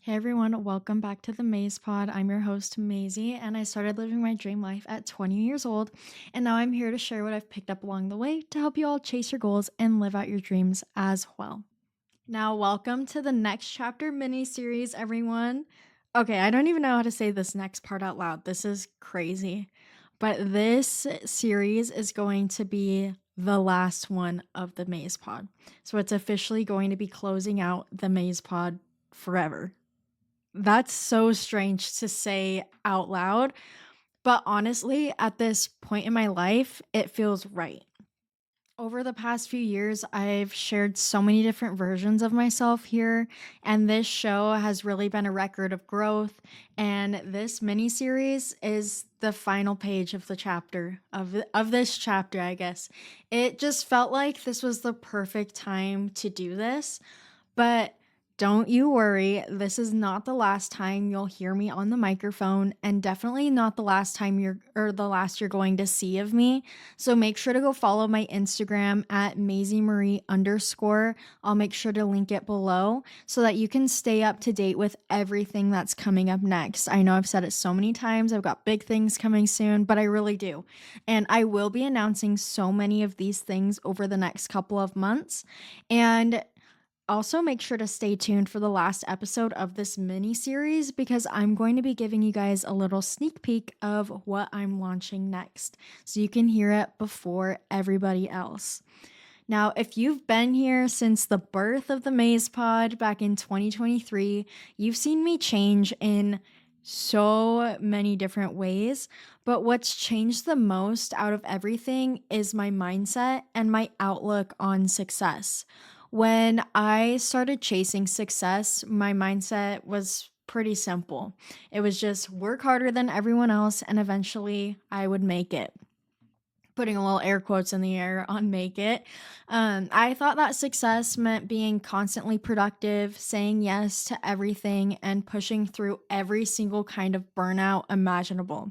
Hey everyone, welcome back to the Maze Pod. I'm your host, Maisie, and I started living my dream life at 20 years old. And now I'm here to share what I've picked up along the way to help you all chase your goals and live out your dreams as well. Now, welcome to the next chapter mini series, everyone. Okay, I don't even know how to say this next part out loud. This is crazy. But this series is going to be the last one of the Maze Pod. So it's officially going to be closing out the Maze Pod forever. That's so strange to say out loud, but honestly, at this point in my life, it feels right. Over the past few years, I've shared so many different versions of myself here, and this show has really been a record of growth. And this mini series is the final page of the chapter of this chapter, I guess. It just felt like this was the perfect time to do this, but don't you worry, this is not the last time you'll hear me on the microphone, and definitely not the last time the last you're going to see of me. So make sure to go follow my Instagram at Maisie Marie _. I'll make sure to link it below so that you can stay up to date with everything that's coming up next. I know I've said it so many times, I've got big things coming soon, but I really do. And I will be announcing so many of these things over the next couple of months. And also, make sure to stay tuned for the last episode of this mini series because I'm going to be giving you guys a little sneak peek of what I'm launching next so you can hear it before everybody else. Now, if you've been here since the birth of the Maze Pod back in 2023, you've seen me change in so many different ways. But what's changed the most out of everything is my mindset and my outlook on success. When I started chasing success, my mindset was pretty simple. It was just work harder than everyone else, and eventually I would make it. Putting a little air quotes in the air on make it. I thought that success meant being constantly productive, saying yes to everything, and pushing through every single kind of burnout imaginable.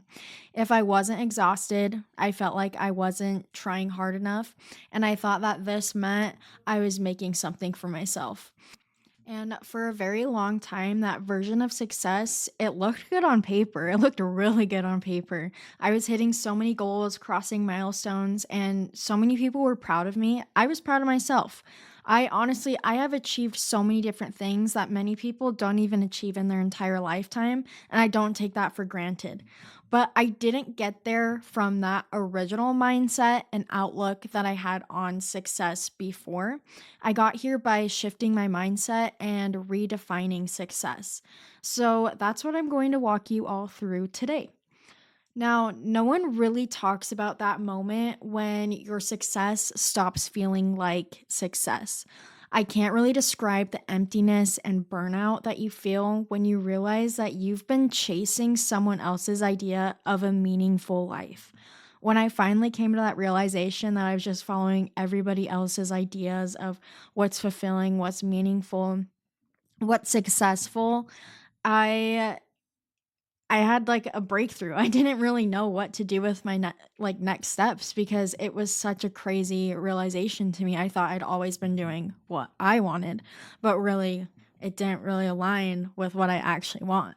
If I wasn't exhausted, I felt like I wasn't trying hard enough, and I thought that this meant I was making something for myself. And for a very long time, that version of success, it looked good on paper. It looked really good on paper. I was hitting so many goals, crossing milestones, and so many people were proud of me. I was proud of myself. I have achieved so many different things that many people don't even achieve in their entire lifetime, and I don't take that for granted. But I didn't get there from that original mindset and outlook that I had on success before. I got here by shifting my mindset and redefining success. So that's what I'm going to walk you all through today. Now, no one really talks about that moment when your success stops feeling like success. I can't really describe the emptiness and burnout that you feel when you realize that you've been chasing someone else's idea of a meaningful life. When I finally came to that realization that I was just following everybody else's ideas of what's fulfilling, what's meaningful, what's successful, I I had like a breakthrough. I didn't really know what to do with my next steps because it was such a crazy realization to me. I thought I'd always been doing what I wanted, but really it didn't really align with what I actually want.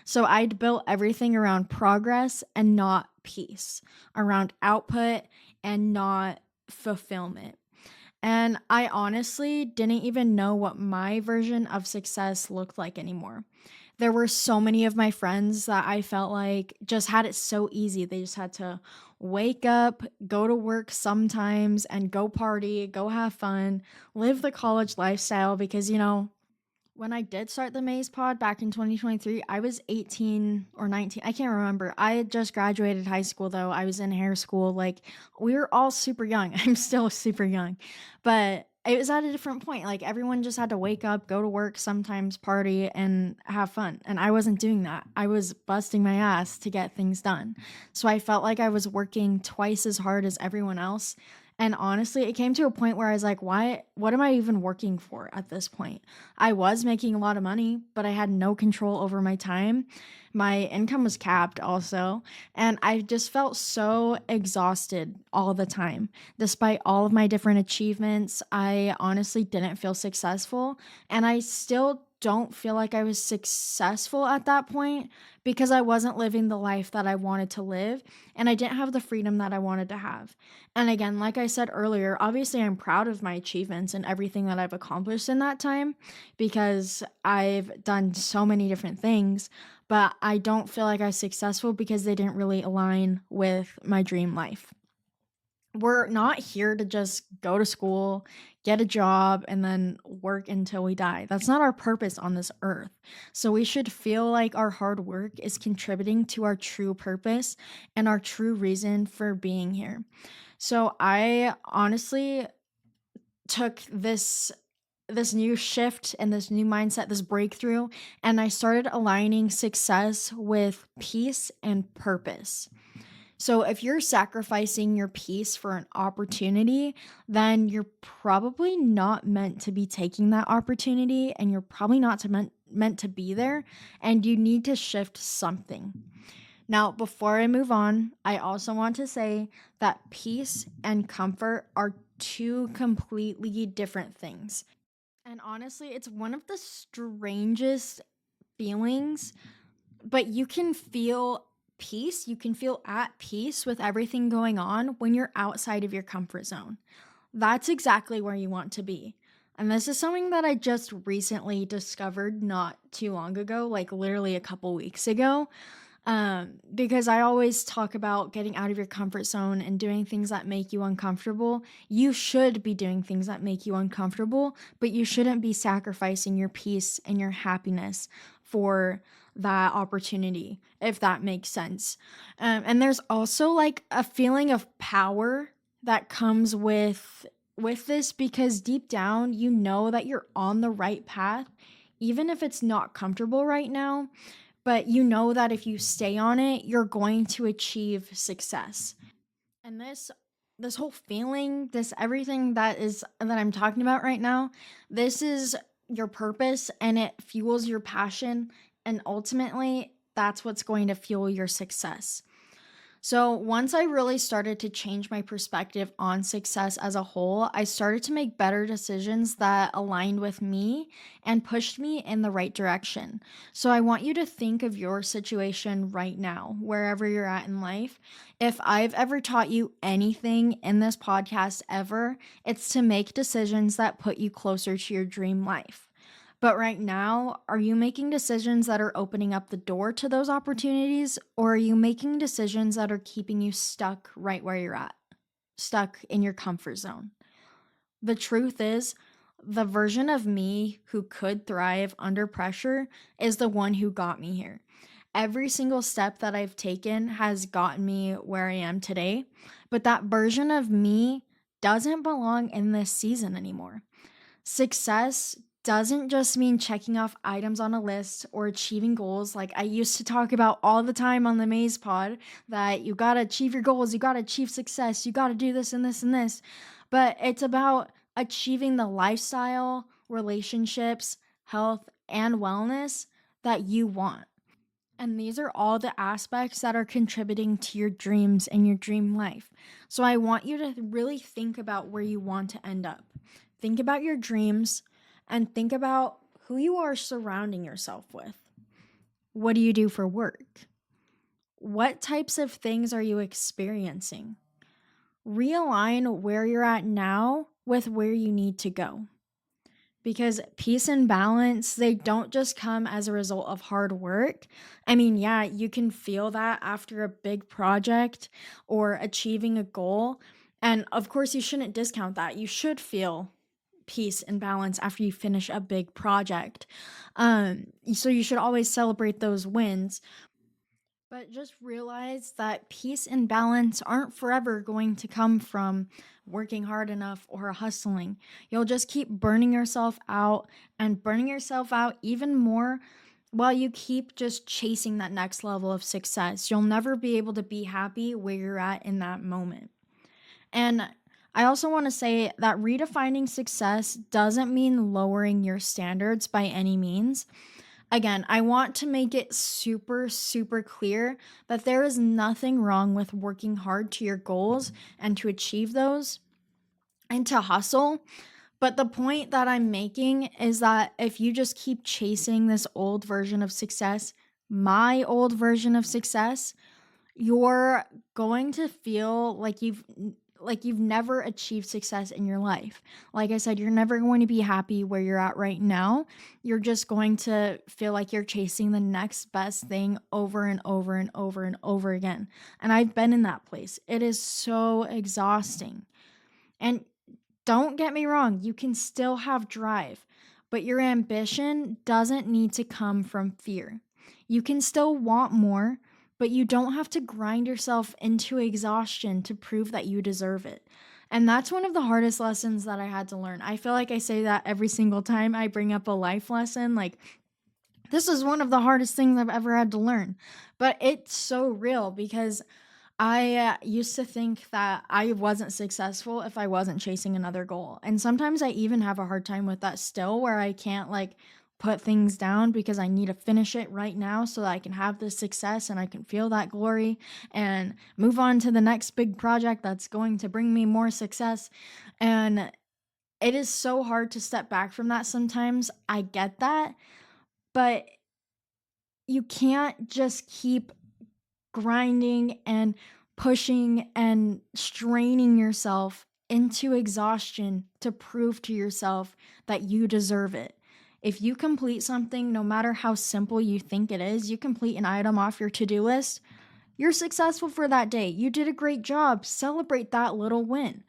So I'd built everything around progress and not peace, around output and not fulfillment. And I honestly didn't even know what my version of success looked like anymore. There were so many of my friends that I felt like just had it so easy. They just had to wake up, go to work sometimes, and go party, go have fun, live the college lifestyle. Because, when I did start the Maze Pod back in 2023, I was 18 or 19. I can't remember. I had just graduated high school, though. I was in hair school. Like, we were all super young. I'm still super young. But it was at a different point. Like, everyone just had to wake up, go to work, sometimes party, and have fun. And I wasn't doing that. I was busting my ass to get things done. So I felt like I was working twice as hard as everyone else. And honestly, it came to a point where I was like, why, what am I even working for at this point? I was making a lot of money, but I had no control over my time. My income was capped also. And I just felt so exhausted all the time. Despite all of my different achievements, I honestly didn't feel successful. And I still don't feel like I was successful at that point because I wasn't living the life that I wanted to live and I didn't have the freedom that I wanted to have. And again, like I said earlier, obviously I'm proud of my achievements and everything that I've accomplished in that time because I've done so many different things, but I don't feel like I was successful because they didn't really align with my dream life. We're not here to just go to school, get a job, and then work until we die. That's not our purpose on this earth. So we should feel like our hard work is contributing to our true purpose and our true reason for being here. So I honestly took this new shift and this new mindset, this breakthrough, and I started aligning success with peace and purpose. So if you're sacrificing your peace for an opportunity, then you're probably not meant to be taking that opportunity and you're probably not meant to be there and you need to shift something. Now, before I move on, I also want to say that peace and comfort are two completely different things. And honestly, it's one of the strangest feelings, but you can feel peace. You can feel at peace with everything going on when you're outside of your comfort zone. That's exactly where you want to be. And this is something that I just recently discovered not too long ago, like literally a couple weeks ago. Because I always talk about getting out of your comfort zone and doing things that make you uncomfortable. You should be doing things that make you uncomfortable, but you shouldn't be sacrificing your peace and your happiness for that opportunity, if that makes sense. And there's also like a feeling of power that comes with this because deep down you know that you're on the right path, even if it's not comfortable right now, but you know that if you stay on it, you're going to achieve success. And this whole feeling, this everything that I'm talking about right now, this is your purpose and it fuels your passion and ultimately that's what's going to fuel your success. So, once I really started to change my perspective on success as a whole, I started to make better decisions that aligned with me and pushed me in the right direction. So, I want you to think of your situation right now, wherever you're at in life. If I've ever taught you anything in this podcast ever, it's to make decisions that put you closer to your dream life. But right now, are you making decisions that are opening up the door to those opportunities, or are you making decisions that are keeping you stuck right where you're at, stuck in your comfort zone? The truth is, the version of me who could thrive under pressure is the one who got me here. Every single step that I've taken has gotten me where I am today, but that version of me doesn't belong in this season anymore. Success doesn't just mean checking off items on a list or achieving goals like I used to talk about all the time on the Maze Pod that you got to achieve your goals, you got to achieve success, you got to do this and this and this. But it's about achieving the lifestyle, relationships, health, and wellness that you want. And these are all the aspects that are contributing to your dreams and your dream life. So I want you to really think about where you want to end up. Think about your dreams and think about who you are surrounding yourself with. What do you do for work? What types of things are you experiencing? Realign where you're at now with where you need to go. Because peace and balance, they don't just come as a result of hard work. I mean, yeah, you can feel that after a big project or achieving a goal. And of course, you shouldn't discount that. You should feel peace and balance after you finish a big project. So you should always celebrate those wins. But just realize that peace and balance aren't forever going to come from working hard enough or hustling. You'll just keep burning yourself out and burning yourself out even more while you keep just chasing that next level of success. You'll never be able to be happy where you're at in that moment. And I also want to say that redefining success doesn't mean lowering your standards by any means. Again, I want to make it super, super clear that there is nothing wrong with working hard to your goals and to achieve those and to hustle. But the point that I'm making is that if you just keep chasing this old version of success, my old version of success, you're going to feel like you've never achieved success in your life. Like I said, you're never going to be happy where you're at right now. You're just going to feel like you're chasing the next best thing over and over and over and over again. And I've been in that place. It is so exhausting. And don't get me wrong, you can still have drive, but your ambition doesn't need to come from fear. You can still want more, but you don't have to grind yourself into exhaustion to prove that you deserve it. And that's one of the hardest lessons that I had to learn. I feel like I say that every single time I bring up a life lesson. Like, this is one of the hardest things I've ever had to learn. But it's so real because I used to think that I wasn't successful if I wasn't chasing another goal. And sometimes I even have a hard time with that still, where I can't like put things down because I need to finish it right now so that I can have this success and I can feel that glory and move on to the next big project that's going to bring me more success. And it is so hard to step back from that sometimes. I get that, but you can't just keep grinding and pushing and straining yourself into exhaustion to prove to yourself that you deserve it. If you complete something, no matter how simple you think it is, you complete an item off your to do list, you're successful for that day. You did a great job. Celebrate that little win.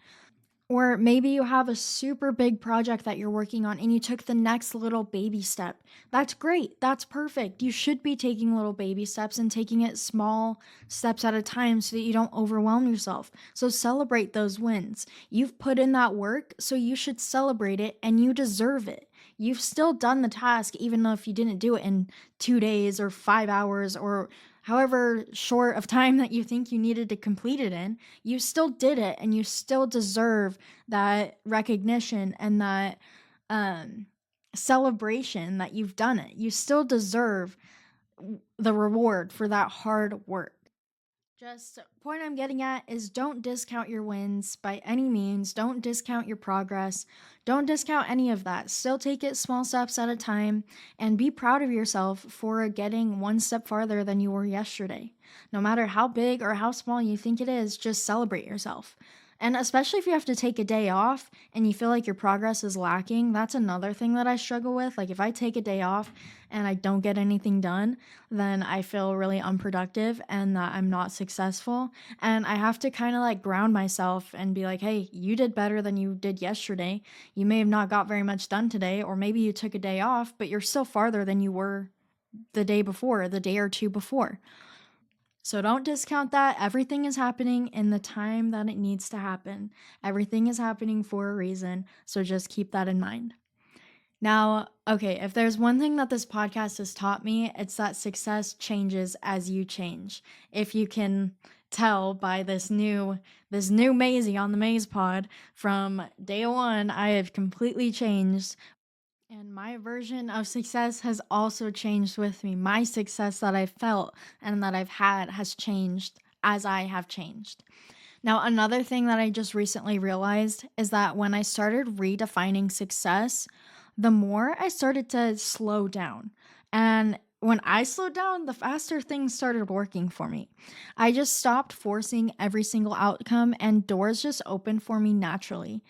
Or maybe you have a super big project that you're working on and you took the next little baby step. That's great. That's perfect. You should be taking little baby steps and taking it small steps at a time so that you don't overwhelm yourself. So celebrate those wins. You've put in that work, so you should celebrate it and you deserve it. You've still done the task, even though if you didn't do it in 2 days or 5 hours or however short of time that you think you needed to complete it in, you still did it and you still deserve that recognition and that um, celebration that you've done it. You still deserve the reward for that hard work. Just point I'm getting at is don't discount your wins by any means. Don't discount your progress. Don't discount any of that. Still take it small steps at a time and be proud of yourself for getting one step farther than you were yesterday. No matter how big or how small you think it is, just celebrate yourself. And especially if you have to take a day off and you feel like your progress is lacking, that's another thing that I struggle with. Like if I take a day off and I don't get anything done, then I feel really unproductive and that I'm not successful. And I have to kind of like ground myself and be like, hey, you did better than you did yesterday. You may have not got very much done today, or maybe you took a day off, but you're still farther than you were the day before, the day or two before. So don't discount that. Everything is happening in the time that it needs to happen. Everything is happening for a reason. So just keep that in mind. Now, okay, if there's one thing that this podcast has taught me, it's that success changes as you change. If you can tell by this new Maisie on the Maze Pod, from day one, I have completely changed. And my version of success has also changed with me. My success that I've felt and that I've had has changed as I have changed. Now, another thing that I just recently realized is that when I started redefining success, the more I started to slow down. And when I slowed down, the faster things started working for me. I just stopped forcing every single outcome and doors just opened for me naturally.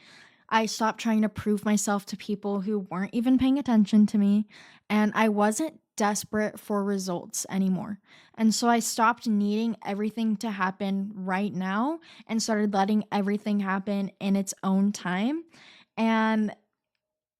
I stopped trying to prove myself to people who weren't even paying attention to me, and I wasn't desperate for results anymore. And so I stopped needing everything to happen right now and started letting everything happen in its own time. And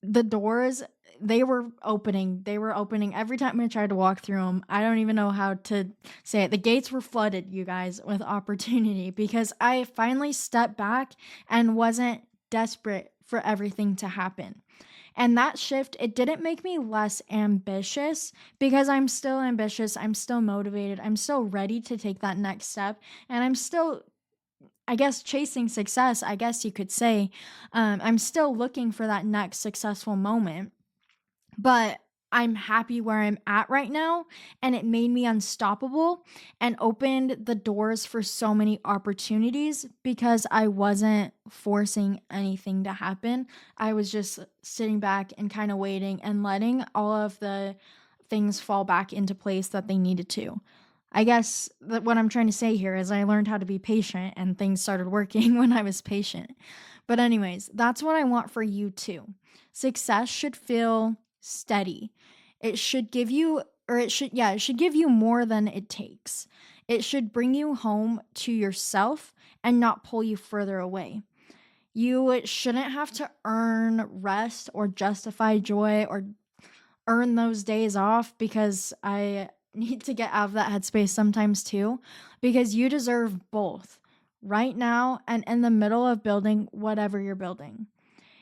the doors, they were opening every time I tried to walk through them. I don't even know how to say it. The gates were flooded, you guys, with opportunity because I finally stepped back and wasn't desperate for everything to happen. And that shift, it didn't make me less ambitious because I'm still ambitious, I'm still motivated, I'm still ready to take that next step, and I'm still, I guess, chasing success, I guess you could say. I'm still looking for that next successful moment. But I'm happy where I'm at right now. And it made me unstoppable and opened the doors for so many opportunities because I wasn't forcing anything to happen. I was just sitting back and kind of waiting and letting all of the things fall back into place that they needed to. I guess that what I'm trying to say here is I learned how to be patient and things started working when I was patient. But, anyways, that's what I want for you too. Success should feel steady. It should give you, or it should give you more than it takes. It should bring you home to yourself and not pull you further away. You shouldn't have to earn rest or justify joy or earn those days off because I need to get out of that headspace sometimes too, because you deserve both right now and in the middle of building whatever you're building.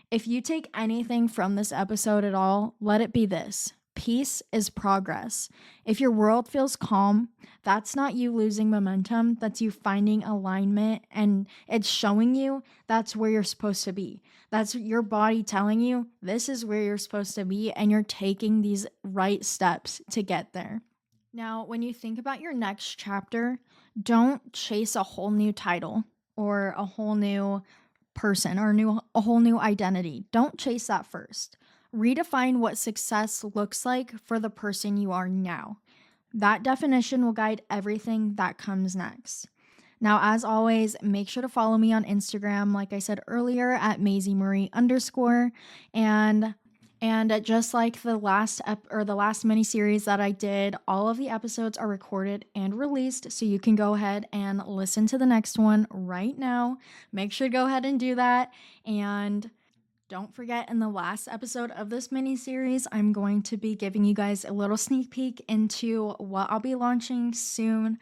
If you take anything from this episode at all, let it be this: peace is progress. If your world feels calm, that's not you losing momentum, that's you finding alignment, and it's showing you that's where you're supposed to be. That's your body telling you this is where you're supposed to be, and you're taking these right steps to get there. Now, when you think about your next chapter, don't chase a whole new title or a whole new person or a whole new identity. Don't chase that first. Redefine what success looks like for the person you are now. That definition will guide everything that comes next. Now, as always, make sure to follow me on Instagram, like I said earlier, at Maisie Marie _ and just like the last mini series that I did, all of the episodes are recorded and released, so you can go ahead and listen to the next one right now. Make sure to go ahead and do that. And don't forget, in the last episode of this mini series, I'm going to be giving you guys a little sneak peek into what I'll be launching soon.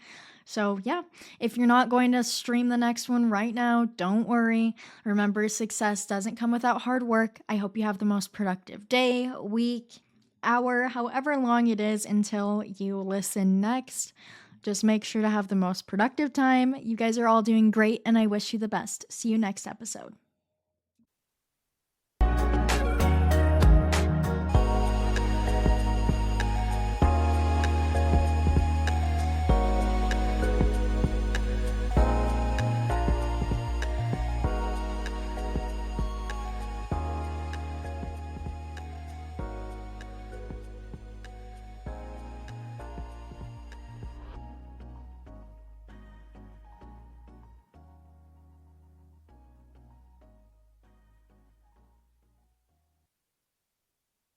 So, yeah, if you're not going to stream the next one right now, don't worry. Remember, success doesn't come without hard work. I hope you have the most productive day, week, hour, however long it is until you listen next. Just make sure to have the most productive time. You guys are all doing great, and I wish you the best. See you next episode.